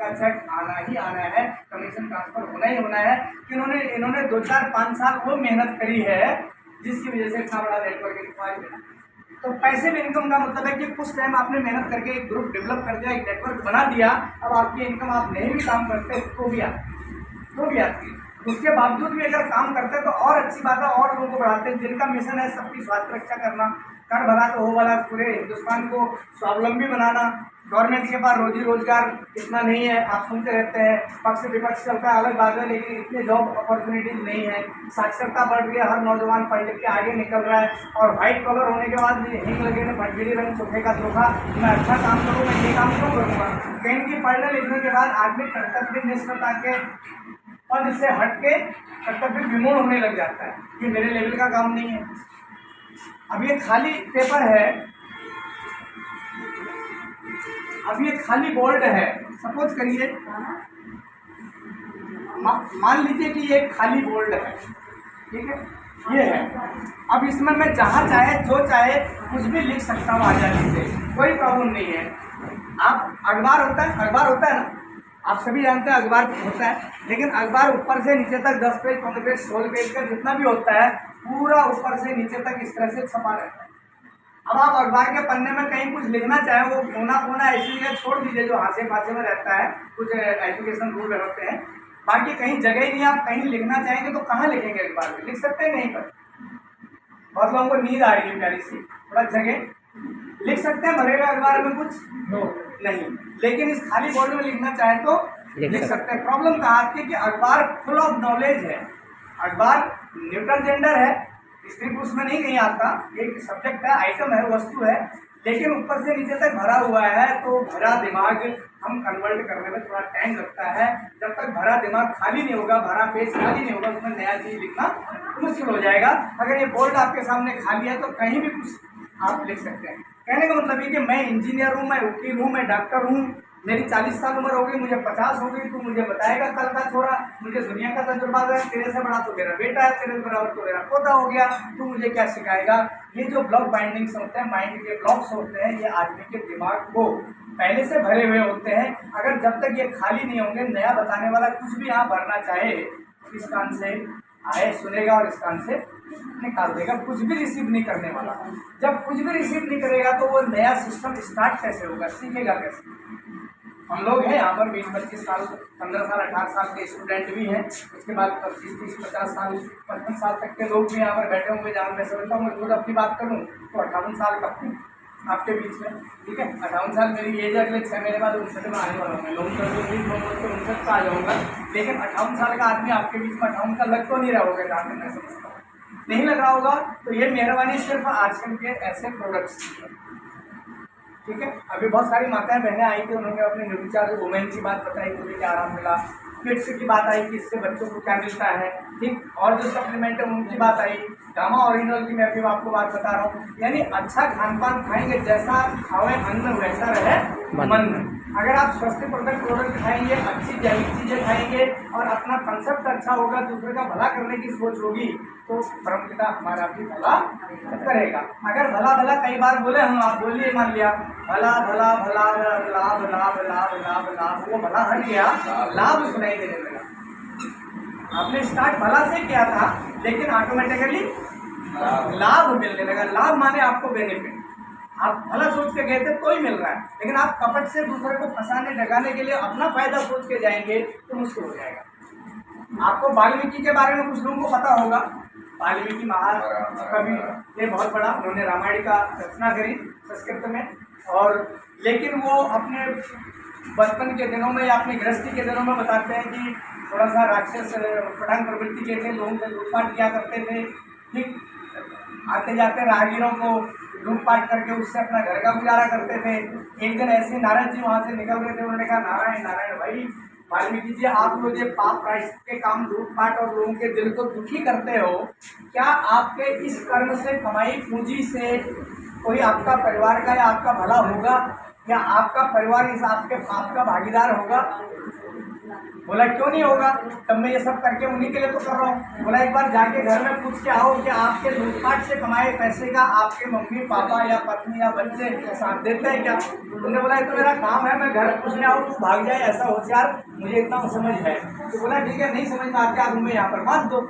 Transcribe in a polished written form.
का चेक आना ही आना है, कमीशन ट्रांसफर होना ही होना है कि इन्होंने 2-4-5 साल वो मेहनत करी है जिसकी वजह से इतना बड़ा नेटवर्क इन्फॉर्म है। तो पैसिव इनकम का मतलब है कि कुछ टाइम आपने मेहनत करके एक ग्रुप डेवलप कर दिया, एक नेटवर्क बना दिया, अब आपकी इनकम आप नहीं भी काम करते तो भी आती है। उसके बावजूद भी अगर काम करते हैं तो और अच्छी बात है, और लोगों को बढ़ाते हैं। जिनका मिशन है सबकी स्वास्थ्य रक्षा करना, कर भला तो हो भला, पूरे हिंदुस्तान को स्वावलंबी बनाना। गवर्नमेंट के पास रोजी रोजगार इतना नहीं है, आप सुनते रहते हैं, पक्ष विपक्ष चलता है, अलग बात है, लेकिन इतने जॉब अपॉर्चुनिटीज नहीं है। साक्षरता बढ़ रही है, हर नौजवान पढ़ लिख के आगे निकल रहा है, और व्हाइट कॉलर होने के बाद हिंग लगे ने फटगिरी रंग चोखे का धोखा, मैं अच्छा काम करूँ, मैं ये काम क्यों करूँगा। कहीं की पढ़ने लिखने के बाद आदमी कर्तव्य निष्ठता के पद से हट के कर्तव्य विमूढ़ होने लग जाता है कि मेरे लेवल का काम नहीं है। अब ये खाली पेपर है, अब ये खाली बोर्ड है, सपोज करिए, मान लीजिए कि ये खाली बोर्ड है, ठीक है, ये है। अब इसमें मैं जहाँ चाहे जो चाहे कुछ भी लिख सकता हूँ आजादी से, कोई प्रॉब्लम नहीं है। आप अखबार होता है ना, आप सभी जानते हैं अखबार होता है, लेकिन अखबार ऊपर से नीचे तक 10 पेज 15 पेज 16 पेज का जितना भी होता है, पूरा ऊपर से नीचे तक इस तरह से छपा रहता है। अब आप अखबार के पन्ने में कहीं कुछ लिखना चाहे, वो कोना ऐसी जगह छोड़ दीजिए जो आसे पासे में रहता है, कुछ एजुकेशन रूल होते हैं, बाकी कहीं जगह ही नहीं। आप कहीं लिखना चाहेंगे तो कहाँ लिखेंगे, अखबार में लिख सकते हैं कहीं पर। बहुत लोगों को नींद आ रही है प्यारी सी, थोड़ा जगह लिख सकते हैं, भरेगा अखबार में कुछ नहीं, लेकिन इस खाली बोर्ड में लिखना चाहे तो लिख सकते हैं। प्रॉब्लम कहाँ आती है कि अखबार फुल ऑफ नॉलेज है, अखबार न्यूट्रल जेंडर है, स्त्री पुरुष में नहीं कहीं आता, एक सब्जेक्ट है, आइटम है, वस्तु है, लेकिन ऊपर से नीचे तक भरा हुआ है। तो भरा दिमाग हम कन्वर्ट करने में थोड़ा टाइम लगता है। जब तक भरा दिमाग खाली नहीं होगा, भरा पेज खाली नहीं होगा, उसमें नया चीज लिखना मुश्किल हो जाएगा। अगर ये बोर्ड आपके सामने खाली है तो कहीं भी कुछ आप लिख सकते हैं। कहने का मतलब ये कि मैं इंजीनियर हूँ, मैं वकील हूँ, मैं डॉक्टर हूँ, मेरी 40 साल उम्र हो गई, मुझे 50 हो गई, तू मुझे बताएगा कल का छोरा, मुझे दुनिया का तजुर्बा है, तेरे से बड़ा तो मेरा बेटा है, तेरे से बराबर तो मेरा पोता हो गया, तू मुझे क्या सिखाएगा। ये जो ब्लॉक बाइंडिंग्स होते हैं, माइंड के ब्लॉक्स होते हैं, ये आदमी के दिमाग को पहले से भरे हुए होते हैं। अगर जब तक ये खाली नहीं होंगे, नया बताने वाला कुछ भी यहाँ भरना चाहे, इस कान से आए सुनेगा और इस कान से निकाल देगा, कुछ भी रिसीव नहीं करने वाला। जब कुछ भी रिसीव नहीं करेगा तो वो नया सिस्टम स्टार्ट कैसे होगा, सीखेगा कैसे। हम लोग हैं यहाँ पर 20-25 साल, 15 साल 18 साल के स्टूडेंट भी हैं, उसके बाद 25-30-50 साल 55 साल तक के लोग भी यहाँ पर बैठे होंगे। जहाँ मैं समझता हूँ, मैं खुद अपनी बात करूँ तो 58 साल का हूँ आपके बीच में, ठीक है। 58 साल मेरी एज है, अगले 6 महीने बाद 59 में आने वाला हूँ मैं, लोग कर 59 का आ जाऊँगा। लेकिन 58 साल का आदमी आपके बीच में 58 का लग तो नहीं रहा होगा, जहाँ तक मैं समझता हूँ नहीं लग रहा होगा। तो ये मेहरबानी सिर्फ आजकल के ऐसे प्रोडक्ट्स, ठीक है। अभी बहुत सारी माताएं बहनें आई थी, उन्होंने अपने निर्विचार वुमेन की बात बताई, मुझे क्या आराम मिला, किड्स की बात आई कि इससे बच्चों को क्या मिलता है, ठीक, और जो सप्लीमेंट है उनकी बात आई, गामा ओरिजिनल की मैं भी आपको बात बता रहा हूँ। यानी अच्छा खान पान खाएंगे, जैसा खावे अन्न वैसा रहे मन। अगर आप स्वस्थ प्रोडक्ट खाएंगे, अच्छी जैविक चीज़ें खाएंगे और अपना कंसेप्ट अच्छा होगा, दूसरे का भला करने की सोच होगी, तो परमपिता हमारा भी भला करेगा। अगर भला भला कई बार बोले हम, आप बोलिए, मान लिया भला भला भला लाभ लाभ लाभ लाभ लाभ, वो भला हट गया, लाभ सुनाई देने लगा। आपने स्टार्ट भला से किया था, लेकिन ऑटोमेटिकली लाभ मिलने लगा। लाभ माने आपको बेनिफिट, आप भला सोच के गए थे तो ही मिल रहा है, लेकिन आप कपट से दूसरे को फंसाने डगाने के लिए अपना फायदा सोच के जाएंगे तो मुश्किल हो जाएगा। आपको वाल्मीकि के बारे में कुछ लोगों को पता होगा, वाल्मीकि महाकवि, ये बहुत बड़ा, उन्होंने रामायण का रचना करी संस्कृत में, और लेकिन वो अपने बचपन के दिनों में या अपनी गृहस्थी के दिनों में बताते हैं कि थोड़ा सा राक्षस पठान प्रवृत्ति के थे, लोगों से लूटपाट किया करते थे, ठीक, आते जाते राहगीरों को लूटपाट करके उससे अपना घर का गुजारा करते थे। एक दिन ऐसे नारद जी वहाँ से निकल रहे थे, उन्होंने कहा नारायण नारायण भाई वाल्मीकि जी, आप लोग ये पाप प्रायश्चित के काम लूटपाट और लोगों के दिल को दुखी करते हो, क्या आपके इस कर्म से कमाई पूंजी से कोई आपका परिवार का या आपका भला होगा? क्या आपका परिवार इस आपका भागीदार होगा? बोला क्यों नहीं होगा, तब मैं ये सब करके उन्हीं के लिए तो कर रहा हूँ। बोला एक बार जाके घर में पूछ के आओ कि आपके लूटपाट से कमाए पैसे का आपके मम्मी पापा या पत्नी या बच्चे साथ देते हैं क्या? उन्होंने बोला ये तो मेरा काम है, मैं घर पूछने आऊँ तू भाग जाए ऐसा होशियार, मुझे इतना समझ है। तो बोला ठीक है, नहीं समझ में आते आप हमें यहाँ पर बांध दो।